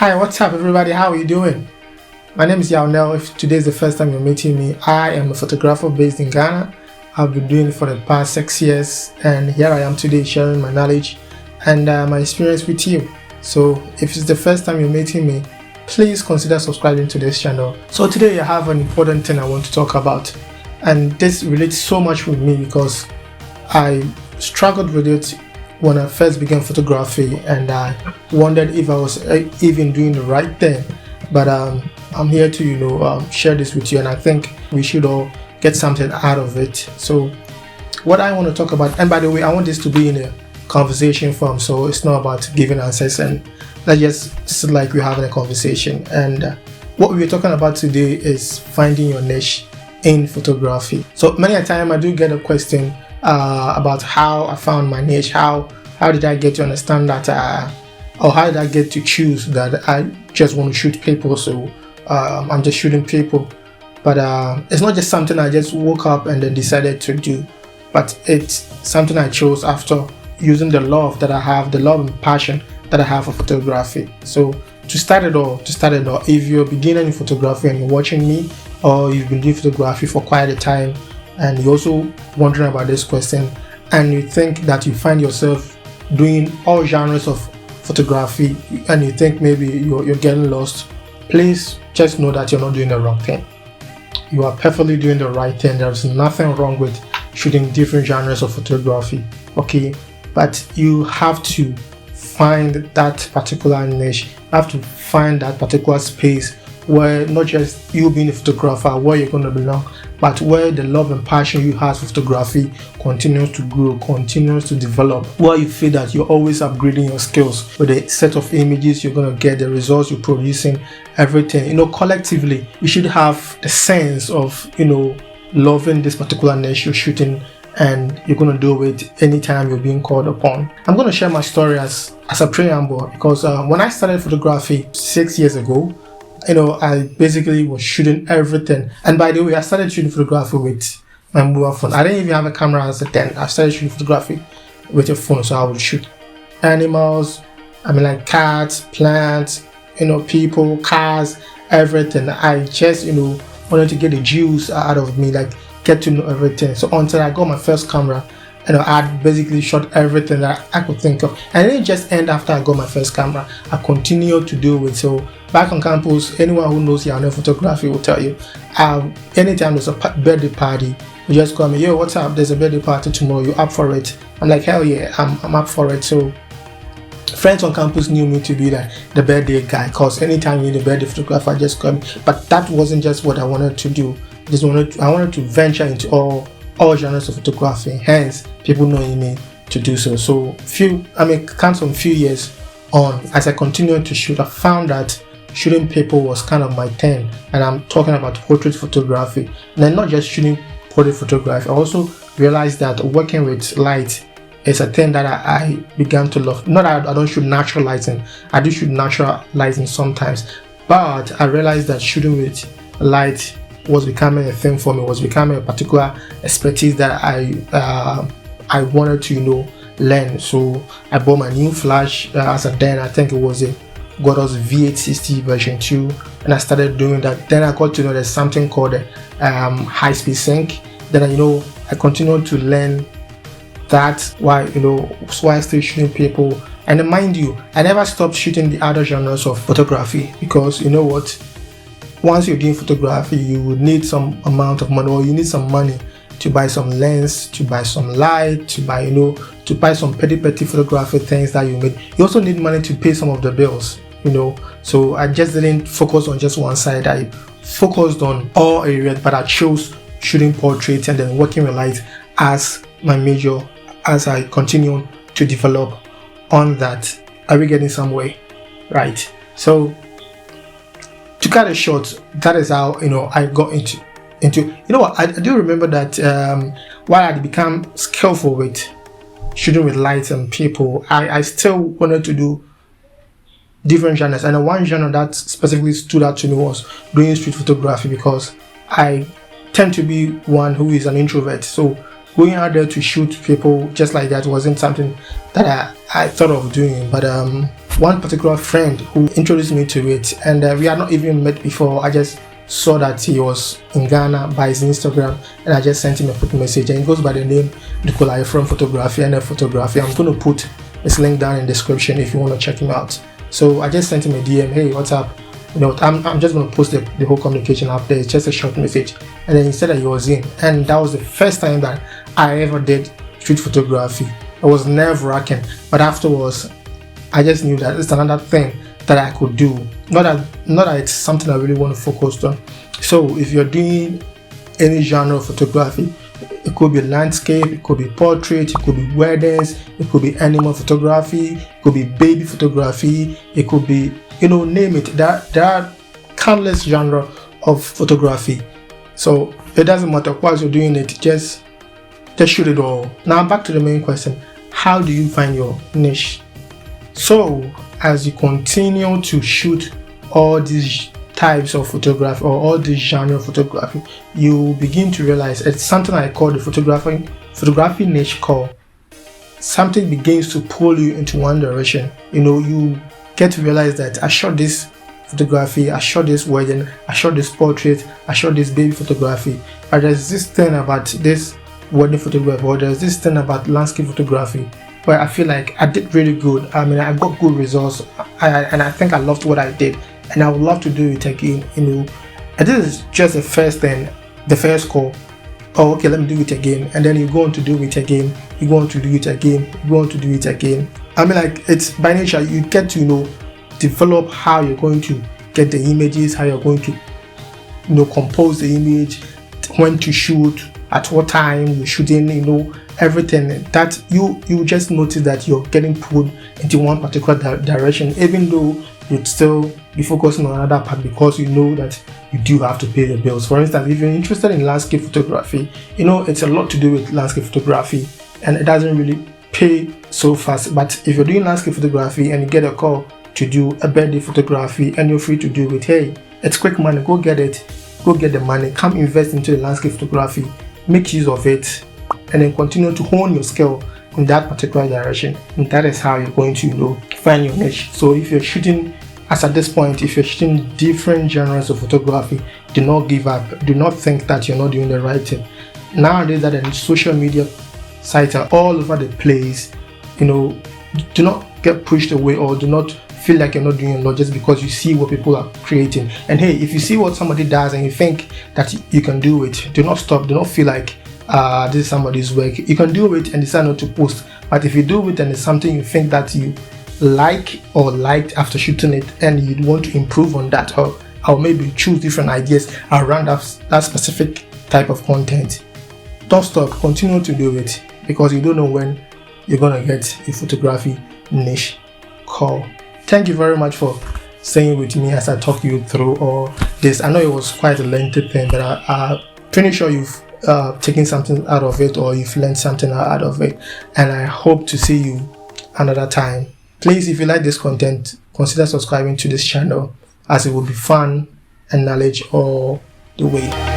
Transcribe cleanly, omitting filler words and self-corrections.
Hi, what's up, everybody? How are you doing? My name is Yaunel. If today is the first time you're meeting me, I am a photographer based in Ghana. I've been doing it for the past 6 years, and here I am today sharing my knowledge and my experience with you. So, if it's the first time you're meeting me, please consider subscribing to this channel. So today I have an important thing I want to talk about, and this relates so much with me because I struggled with it when I first began photography, and I wondered if I was even doing the right thing. But I'm here to share this with you, and I think we should all get something out of it. So what I want to talk about, and by the way, I want this to be in a conversation form, so it's not about giving answers, and let's just sit like we're having a conversation. And what we're talking about today is finding your niche in photography. So many a time I do get a question about how I found my niche, how did I get to understand that, or how did I get to choose that I just want to shoot people, so I'm just shooting people. But it's not just something I just woke up and then decided to do, but it's something I chose after using the love that I have, the love and passion that I have for photography. So to start it all, if you're a beginner in photography and you're watching me, or you've been doing photography for quite a time, and you're also wondering about this question, and you think that you find yourself doing all genres of photography, and you think maybe you're getting lost, please just know that you're not doing the wrong thing. You are perfectly doing the right thing. There's nothing wrong with shooting different genres of photography, okay? But you have to find that particular niche. You have to find that particular space where not just you being a photographer, where you're going to belong, but where the love and passion you have for photography continues to grow, continues to develop, where you feel that you're always upgrading your skills with the set of images you're going to get, the results you're producing, everything. Collectively, you should have the sense of, loving this particular niche you're shooting, and you're going to do it anytime you're being called upon. I'm going to share my story as a preamble, because when I started photography 6 years ago, I basically was shooting everything. And by the way, I started shooting photography with my mobile phone. I didn't even have a camera as a then. I started shooting photography with a phone, so I would shoot animals, like cats, plants, people, cars, everything. I just, wanted to get the juice out of me, like get to know everything. So until I got my first camera, I basically shot everything that I could think of. And it didn't just end after I got my first camera. I continued to do it. So back on campus, anyone who knows Yaunel photography will tell you, anytime there's a birthday party, you just call me, yo, what's up? There's a birthday party tomorrow. You up for it? I'm like, hell yeah, I'm up for it. So friends on campus knew me to be the birthday guy, because anytime you need a birthday photographer, just call me. But that wasn't just what I wanted to do. I wanted to venture into all genres of photography, hence people knowing me to do so. So comes from few years on, as I continued to shoot, I found that shooting people was kind of my thing, and I'm talking about portrait photography. And then not just shooting portrait photography, I also realized that working with light is a thing that I began to love. Not that I don't shoot natural lighting, I do shoot natural lighting sometimes, but I realized that shooting with light was becoming a thing for me, was becoming a particular expertise that I wanted to learn. So I bought my new flash as a then, I think it was a Godox V860 version 2, and I started doing that. Then I got to know there's something called high speed sync. Then I continued to learn that while I still shooting people. And then, mind you, I never stopped shooting the other genres of photography, because once you're doing photography, you would need some amount of money, or you need some money to buy some lens, to buy some light, to buy some petty photography things that you need. You also need money to pay some of the bills, So I just didn't focus on just one side. I focused on all areas, but I chose shooting portraits and then working with light as my major, as I continue to develop on that. Are we getting somewhere? Right. So to cut it short, that is how I got into what I do remember that while I become skillful with shooting with lights and people, I still wanted to do different genres, and one genre that specifically stood out to me was doing street photography, because I tend to be one who is an introvert. So going out there to shoot people just like that wasn't something that I thought of doing. But one particular friend who introduced me to it, and we had not even met before. I just saw that he was in Ghana by his Instagram, and I just sent him a quick message, and he goes by the name Nikolai Fromm Photography and Photography. I'm going to put his link down in the description if you want to check him out. So I just sent him a DM, hey, what's up? I'm just going to post the whole communication up there. It's just a short message. And then he said that he was in, and that was the first time that I ever did street photography. It was nerve-wracking, but afterwards I just knew that it's another thing that I could do. Not that it's something I really want to focus on. So if you're doing any genre of photography, it could be landscape, it could be portrait, it could be weddings, it could be animal photography, it could be baby photography, it could be, name it. There are countless genre of photography. So it doesn't matter what you're doing it, just shoot it all. Now back to the main question. How do you find your niche? So as you continue to shoot all these types of photography or all this genre of photography, you begin to realize it's something I call the photography niche call. Something begins to pull you into one direction. You get to realize that I shot this photography, I shot this wedding, I shot this portrait, I shot this baby photography, but there's this thing about this wedding photography, or there's this thing about landscape photography where I feel like I did really good. I mean, I got good results, and I think I loved what I did, and I would love to do it again. And this is just the first thing, the first call. Oh, okay, let me do it again, and then you go on to do it again, you go on to do it again, you go on to do it again. I mean, like, it's by nature, you get to develop how you're going to get the images, how you're going to compose the image, when to shoot, at what time you're shooting, everything that you just notice that you're getting pulled into one particular direction, even though you'd still be focusing on another part, because you know that you do have to pay the bills. For instance, if you're interested in landscape photography, it's a lot to do with landscape photography, and it doesn't really pay so fast. But if you're doing landscape photography and you get a call to do a birthday photography and you're free to do it, hey, it's quick money, go get it, go get the money, come invest into the landscape photography, make use of it, and then continue to hone your skill in that particular direction. And that is how you're going to find your niche. So if you're shooting, as at this point, if you're shooting different genres of photography, do not give up. Do not think that you're not doing the right thing. Nowadays that the social media sites are all over the place, do not get pushed away, or do not feel like you're not doing a lot just because you see what people are creating. And hey, if you see what somebody does and you think that you can do it, do not stop. Do not feel like this is somebody's work. You can do it and decide not to post. But if you do it and it's something you think that you like or liked after shooting it, and you want to improve on that, or maybe choose different ideas around that specific type of content, don't stop. Continue to do it, because you don't know when you're gonna get a photography niche call. Thank you very much for staying with me as I talk you through all this. I know it was quite a lengthy thing, but I'm pretty sure you've taken something out of it, or you've learned something out of it, and I hope to see you another time. Please, if you like this content, consider subscribing to this channel, as it will be fun and knowledge all the way.